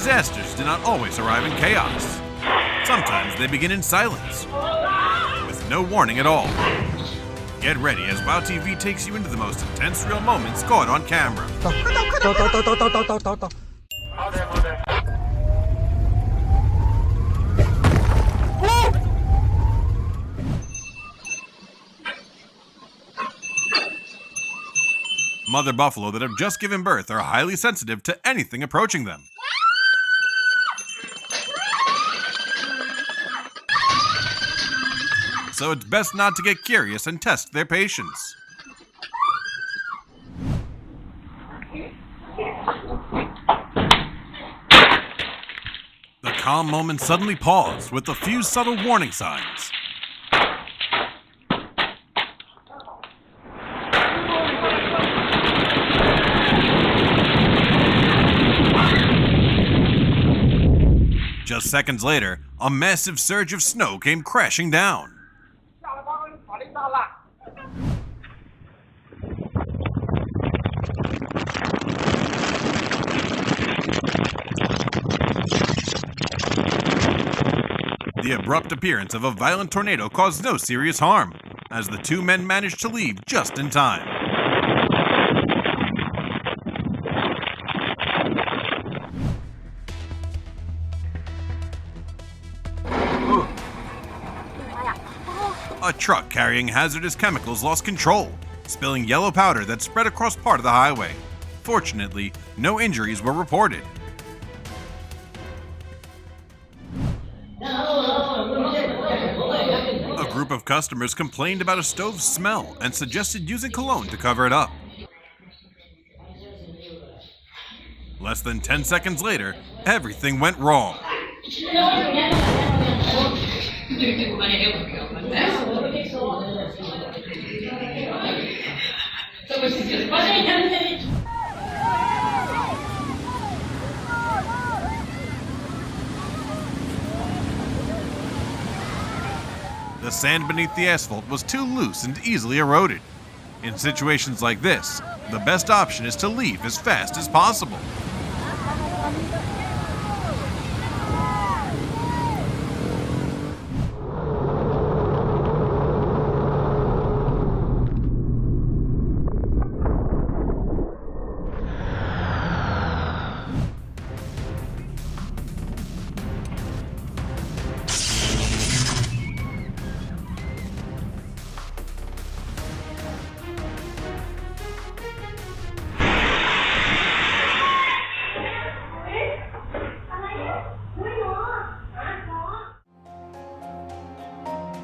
disasters do not always arrive in chaos. Sometimes they begin in silence, with no warning at all. Get ready as wowtv takes you into the most intense real moments caught on camera. Mother buffalo that have just given birth are highly sensitive to anything approaching them. So it's best not to get curious and test their patience. The calm moment suddenly paused with a few subtle warning signs. Just seconds later, a massive surge of snow came crashing down. The abrupt appearance of a violent tornado caused no serious harm, as the two men managed to leave just in time. A truck carrying hazardous chemicals lost control, spilling yellow powder that spread across part of the highway. Fortunately, no injuries were reported. A group of customers complained about a stove's smell and suggested using cologne to cover it up. Less than 10 seconds later, everything went wrong. The sand beneath the asphalt was too loose and easily eroded. In situations like this, the best option is to leave as fast as possible.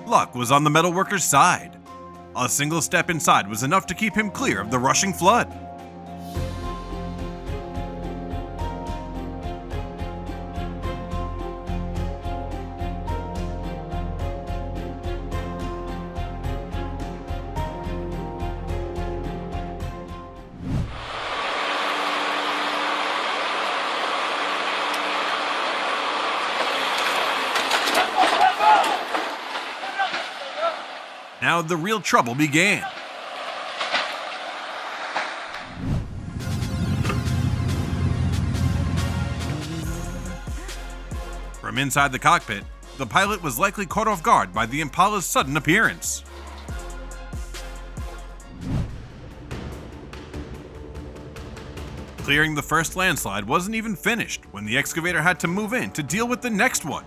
Luck was on the metalworker's side. A single step inside was enough to keep him clear of the rushing flood. Now the real trouble began. From inside the cockpit, the pilot was likely caught off guard by the Impala's sudden appearance. Clearing the first landslide wasn't even finished when the excavator had to move in to deal with the next one.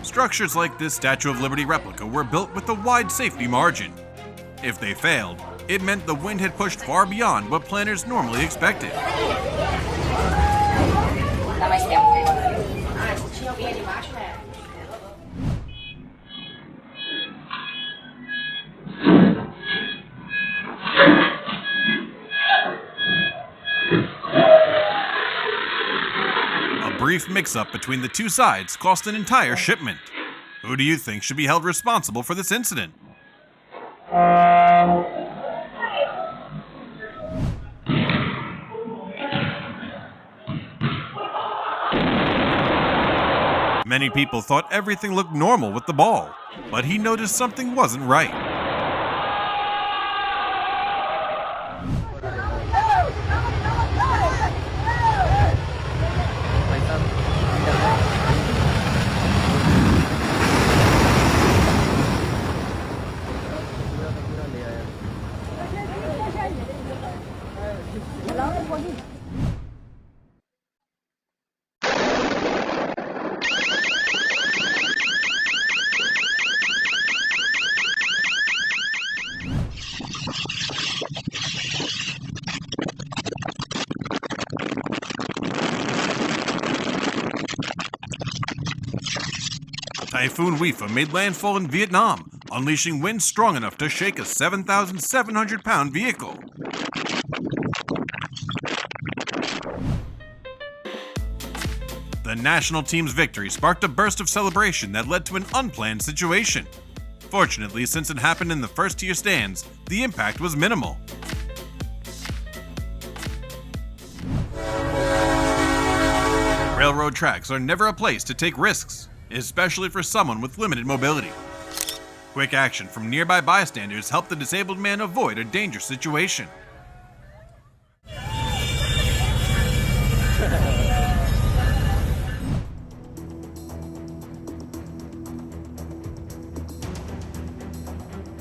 Structures like this Statue of Liberty replica were built with a wide safety margin. If they failed, it meant the wind had pushed far beyond what planners normally expected. A brief mix-up between the two sides cost an entire shipment. Who do you think should be held responsible for this incident? Many people thought everything looked normal with the ball, but he noticed something wasn't right. Typhoon Wifa made landfall in Vietnam, unleashing winds strong enough to shake a 7,700-pound vehicle. The national team's victory sparked a burst of celebration that led to an unplanned situation. Fortunately, since it happened in the first-tier stands, the impact was minimal. Railroad tracks are never a place to take risks, especially for someone with limited mobility. Quick action from nearby bystanders helped the disabled man avoid a dangerous situation.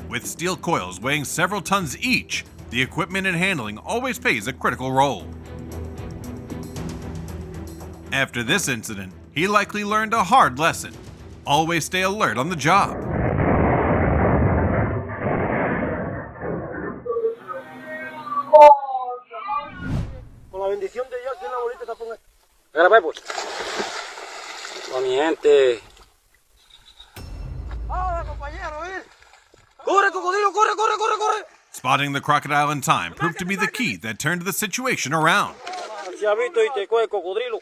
With steel coils weighing several tons each, the equipment and handling always plays a critical role. After this incident, he likely learned a hard lesson. Always stay alert on the job. Con la bendición de Dios, tiene la bolita esa ponga. Graba pues. Con mi gente. Ahora, compañero, corre, cocodrilo, corre, corre, corre, corre. Spotting the crocodile in time proved to be the key that turned the situation around. Si ha visto y te coge cocodrilo.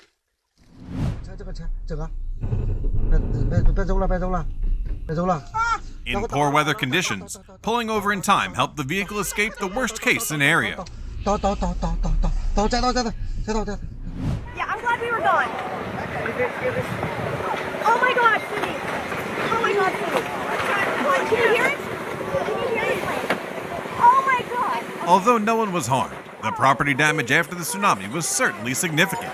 In poor weather conditions, pulling over in time helped the vehicle escape the worst-case scenario. Yeah, I'm glad we were gone. Oh my God, Cindy. Oh my God, Cindy. Can you hear it? Can you hear it? Oh my God. Although no one was harmed, the property damage after the tsunami was certainly significant.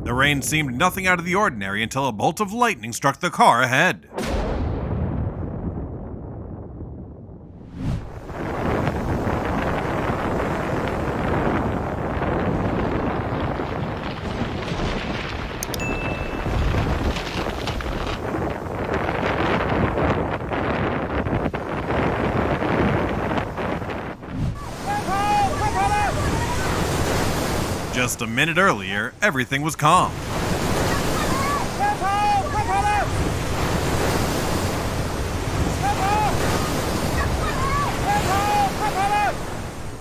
The rain seemed nothing out of the ordinary until a bolt of lightning struck the car ahead. Just a minute earlier, everything was calm.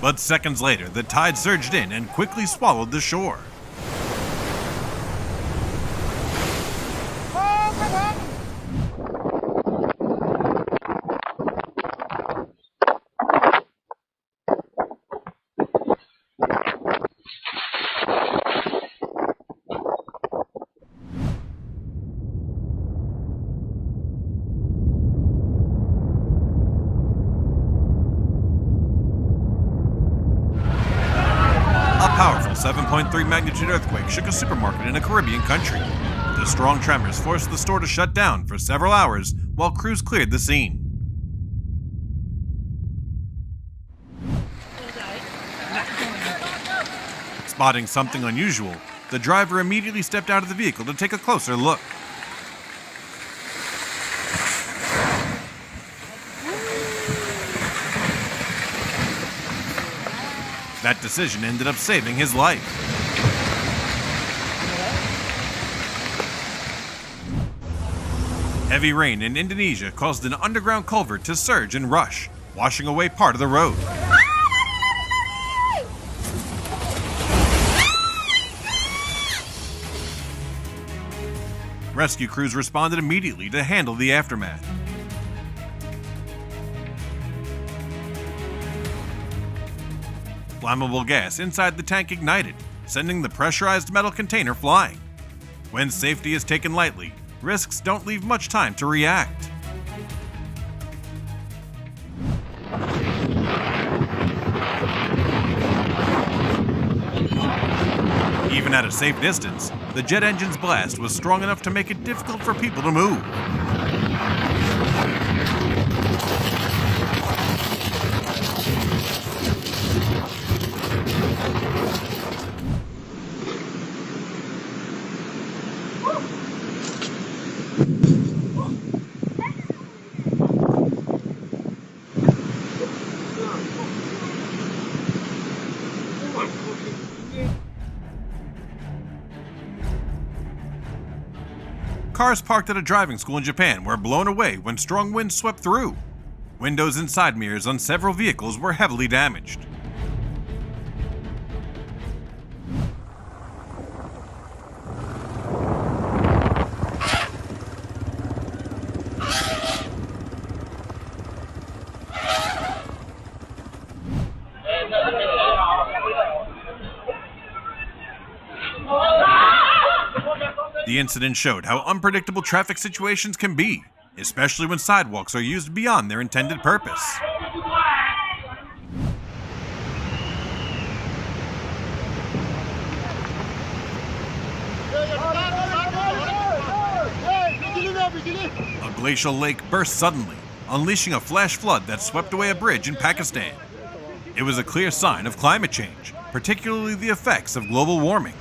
But seconds later, the tide surged in and quickly swallowed the shore. A powerful 7.3 magnitude earthquake shook a supermarket in a Caribbean country. The strong tremors forced the store to shut down for several hours while crews cleared the scene. Spotting something unusual, the driver immediately stepped out of the vehicle to take a closer look. That decision ended up saving his life. Heavy rain in Indonesia caused an underground culvert to surge and rush, washing away part of the road. Rescue crews responded immediately to handle the aftermath. Flammable gas inside the tank ignited, sending the pressurized metal container flying. When safety is taken lightly, risks don't leave much time to react. Even at a safe distance, the jet engine's blast was strong enough to make it difficult for people to move. Cars parked at a driving school in Japan were blown away when strong winds swept through. Windows and side mirrors on several vehicles were heavily damaged. The incident showed how unpredictable traffic situations can be, especially when sidewalks are used beyond their intended purpose. A glacial lake burst suddenly, unleashing a flash flood that swept away a bridge in Pakistan. It was a clear sign of climate change, particularly the effects of global warming.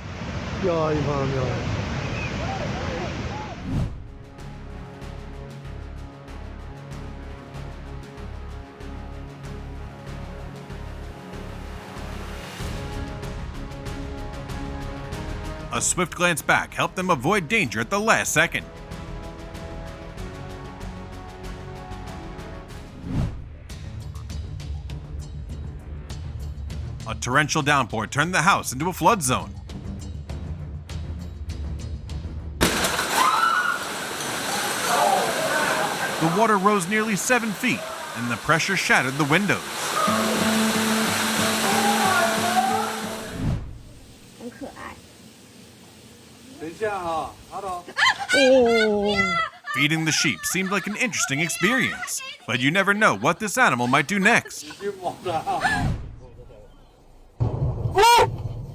A swift glance back helped them avoid danger at the last second. A torrential downpour turned the house into a flood zone. The water rose nearly 7 feet, and the pressure shattered the windows. Feeding the sheep seemed like an interesting experience, but you never know what this animal might do next.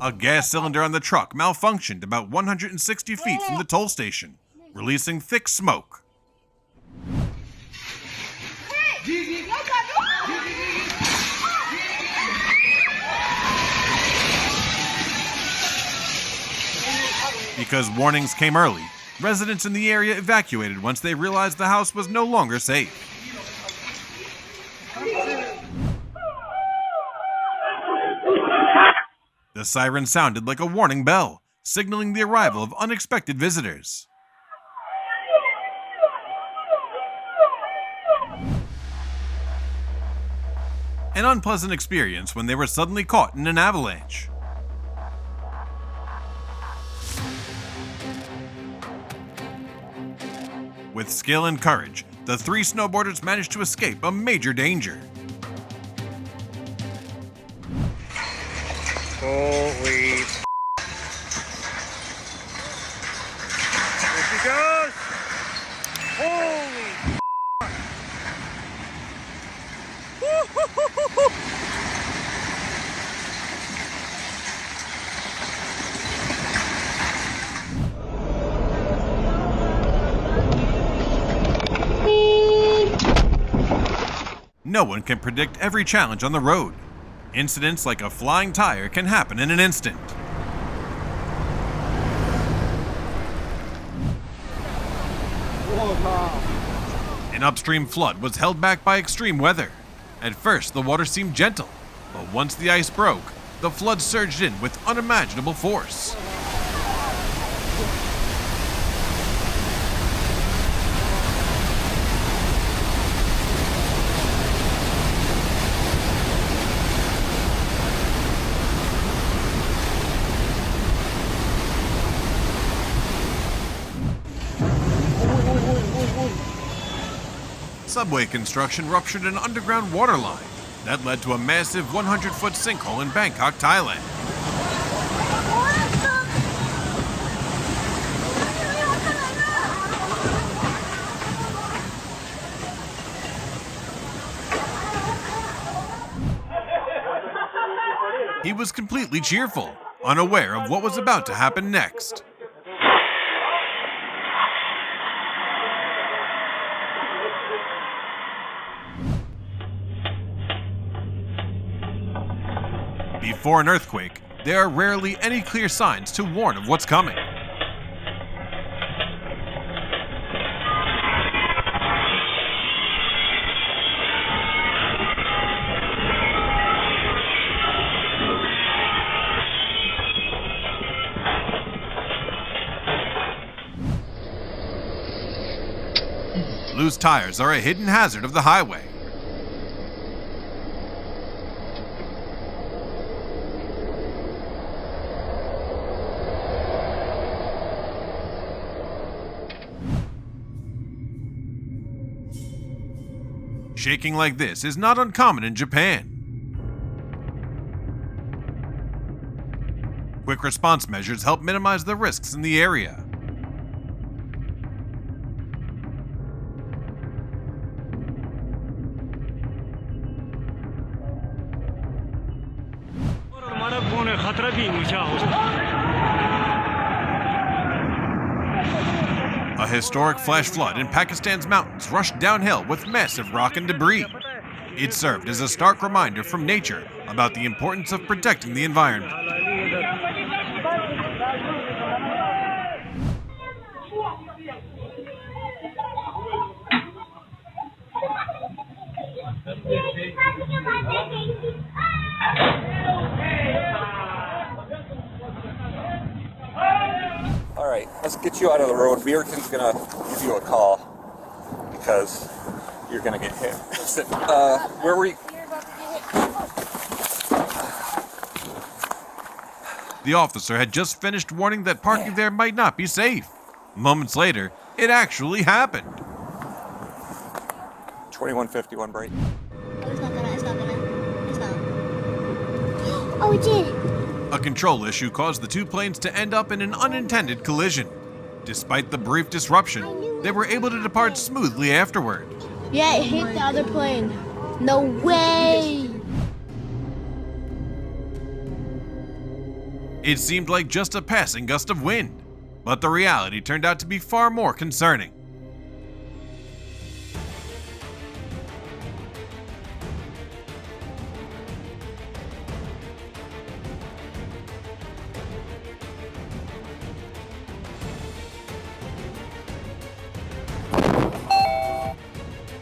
A gas cylinder on the truck malfunctioned about 160 feet from the toll station, releasing thick smoke. Because warnings came early, residents in the area evacuated once they realized the house was no longer safe. The siren sounded like a warning bell, signaling the arrival of unexpected visitors. An unpleasant experience when they were suddenly caught in an avalanche. With skill and courage, the 3 snowboarders managed to escape a major danger. Holy. There she goes. Holy. No one can predict every challenge on the road. Incidents like a flying tire can happen in an instant. An upstream flood was held back by extreme weather. At first, the water seemed gentle, but once the ice broke, the flood surged in with unimaginable force. Subway construction ruptured an underground water line, That led to a massive 100-foot sinkhole in Bangkok, Thailand. He was completely cheerful, unaware of what was about to happen next. Before an earthquake, there are rarely any clear signs to warn of what's coming. Loose tires are a hidden hazard of the highway. Shaking like this is not uncommon in Japan. Quick response measures help minimize the risks in the area. A historic flash flood in Pakistan's mountains rushed downhill with massive rock and debris. It served as a stark reminder from nature about the importance of protecting the environment. All right, let's get you out of the road. Beerkin's gonna give you a call because you're gonna get hit. Where were you? The officer had just finished warning that parking there might not be safe. Moments later, it actually happened. 2151 brake. It's not. Oh, it did. A control issue caused the two planes to end up in an unintended collision. Despite the brief disruption, they were able to depart smoothly afterward. Yeah, it hit the other plane. No way. It seemed like just a passing gust of wind, but the reality turned out to be far more concerning.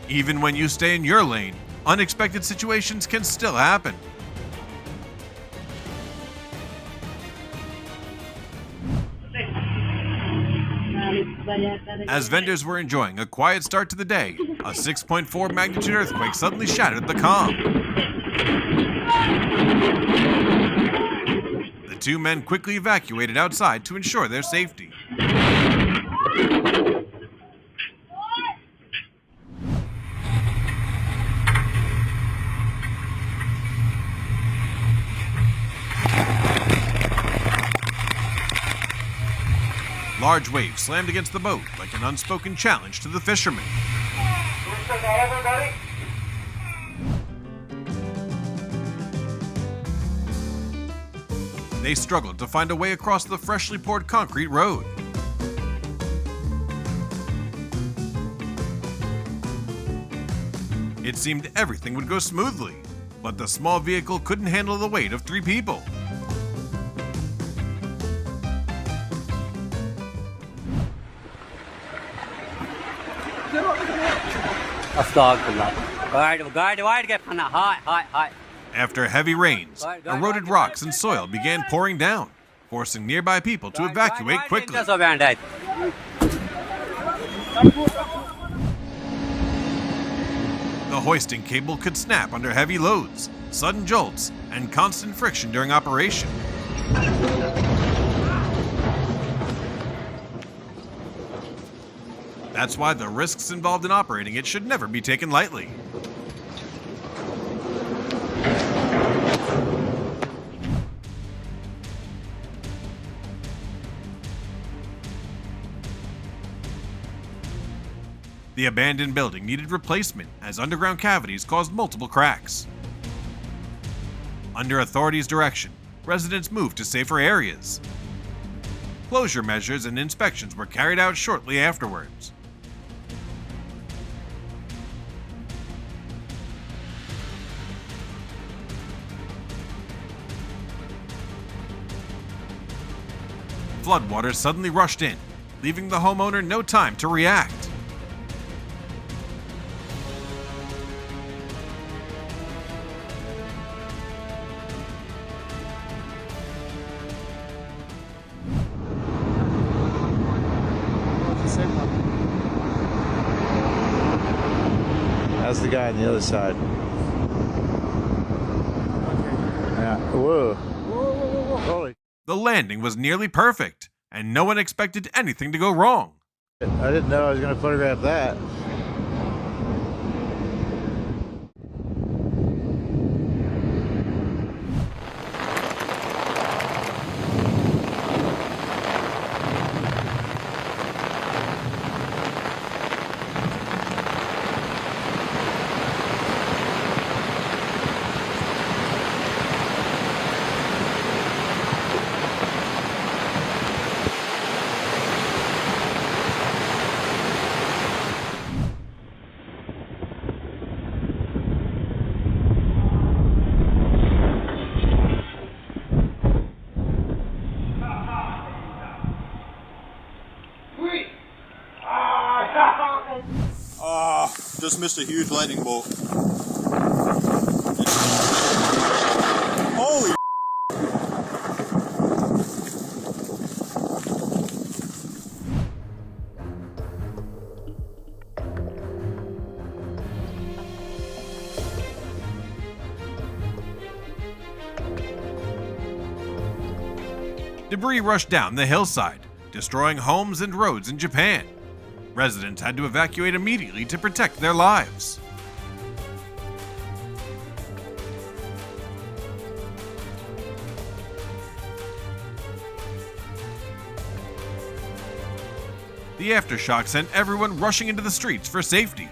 Even when you stay in your lane, unexpected situations can still happen. As vendors were enjoying a quiet start to the day, a 6.4 magnitude earthquake suddenly shattered the calm. The two men quickly evacuated outside to ensure their safety. Large waves slammed against the boat like an unspoken challenge to the fishermen. They struggled to find a way across the freshly poured concrete road. It seemed everything would go smoothly, but the small vehicle couldn't handle the weight of 3 people. After heavy rains, eroded rocks and soil began pouring down, forcing nearby people to evacuate quickly. The hoisting cable could snap under heavy loads, sudden jolts, and constant friction during operation. That's why the risks involved in operating it should never be taken lightly. The abandoned building needed replacement as underground cavities caused multiple cracks. Under authorities' direction, residents moved to safer areas. Closure measures and inspections were carried out shortly afterwards. Floodwaters suddenly rushed in, leaving the homeowner no time to react. That's the guy on the other side. Yeah. Whoa. Holy. The landing was nearly perfect, and no one expected anything to go wrong. I didn't know I was going to photograph that. Just missed a huge lightning bolt. Holy Debris rushed down the hillside, destroying homes and roads in Japan. Residents had to evacuate immediately to protect their lives. The aftershock sent everyone rushing into the streets for safety.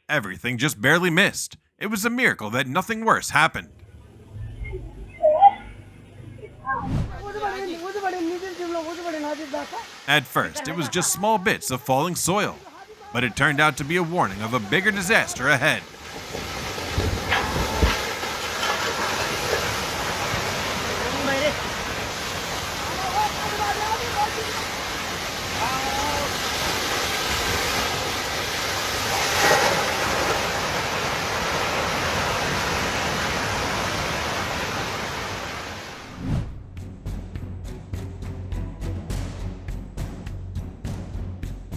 Everything just barely missed. It was a miracle that nothing worse happened. At first, it was just small bits of falling soil, but it turned out to be a warning of a bigger disaster ahead.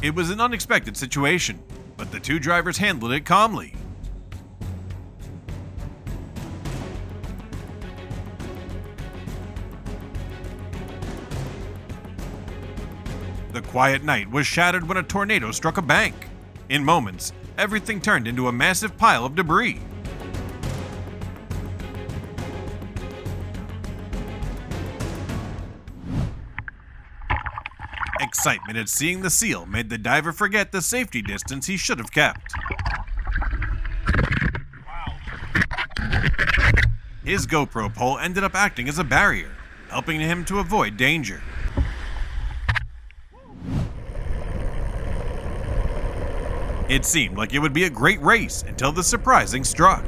It was an unexpected situation, but the two drivers handled it calmly. The quiet night was shattered when a tornado struck a bank. In moments, everything turned into a massive pile of debris. Excitement at seeing the seal made the diver forget the safety distance he should have kept. His GoPro pole ended up acting as a barrier, helping him to avoid danger. It seemed like it would be a great race until the surprising struck.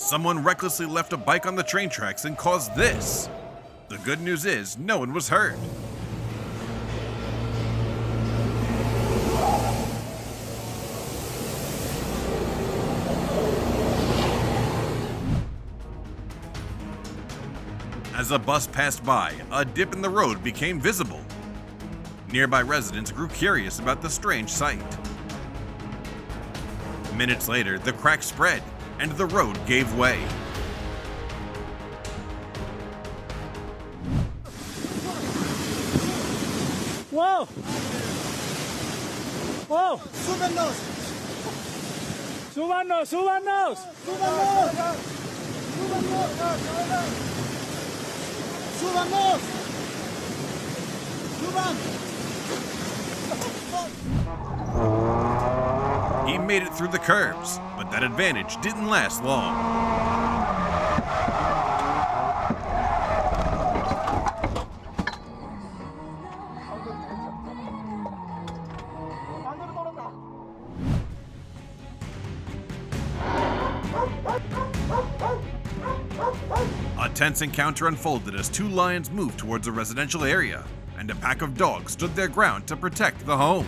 Someone recklessly left a bike on the train tracks and caused this. The good news is no one was hurt. As a bus passed by, a dip in the road became visible. Nearby residents grew curious about the strange sight. Minutes later, the crack spread and the road gave way. Whoa! Whoa! ¡Súbenos! ¡Súbanos! ¡Súbanos! ¡Súbanos! ¡Súbanos! ¡Suban! He made it through the curbs, but that advantage didn't last long. A tense encounter unfolded as two lions moved towards a residential area, and a pack of dogs stood their ground to protect the home.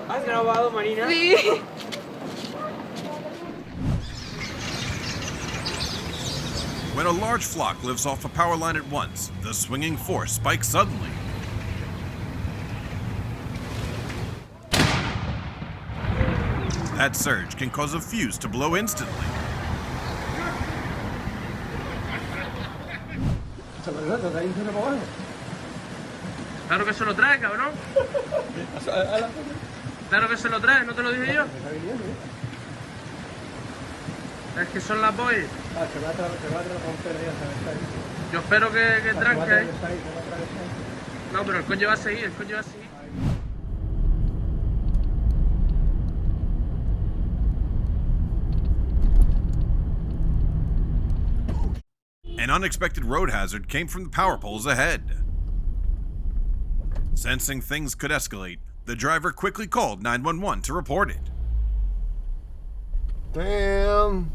¿Has grabado, Marina? Sí. When a large flock lifts off a power line at once, the swinging force spikes suddenly. That surge can cause a fuse to blow instantly. Claro que se lo trae, cabrón. Claro que se lo trae, ¿no te lo dije yo? Es que son las boys. Yo espero que tranque. No, pero el coche va a seguir, el coche va a seguir. An unexpected road hazard came from the power poles ahead. Sensing things could escalate, the driver quickly called 911 to report it. Damn.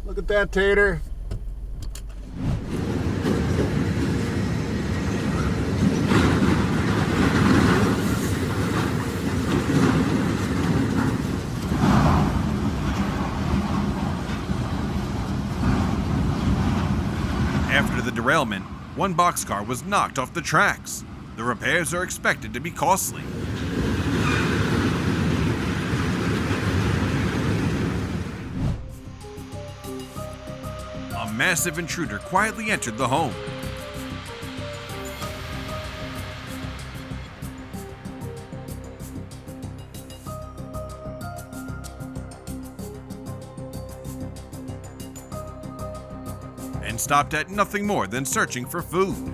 Look at that tater. After the derailment, one boxcar was knocked off the tracks. The repairs are expected to be costly. A massive intruder quietly entered the home. And stopped at nothing more than searching for food.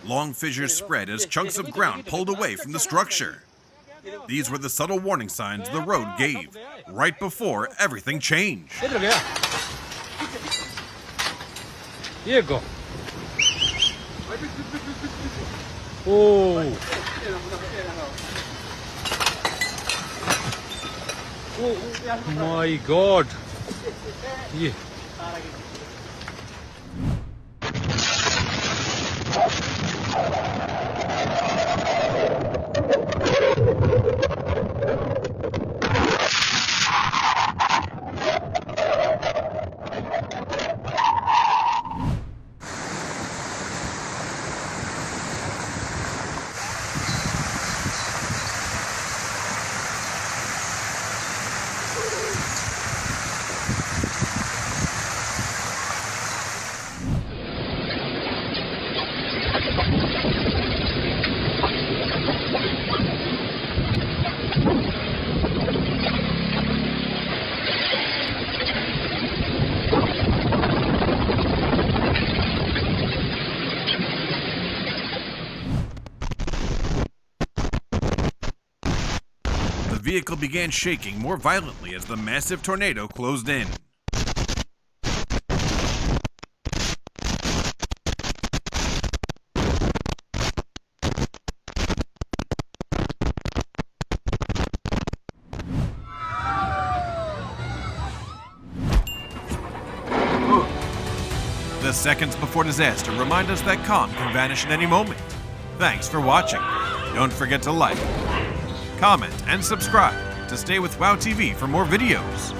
Long fissures spread as chunks of ground pulled away from the structure. These were the subtle warning signs the road gave, right before everything changed. Diego. Oh. My God. Yeah. vehicle began shaking more violently as the massive tornado closed in. The seconds before disaster remind us that calm can vanish at any moment. Thanks for watching. Don't forget to like, comment, and subscribe to stay with WowTV for more videos.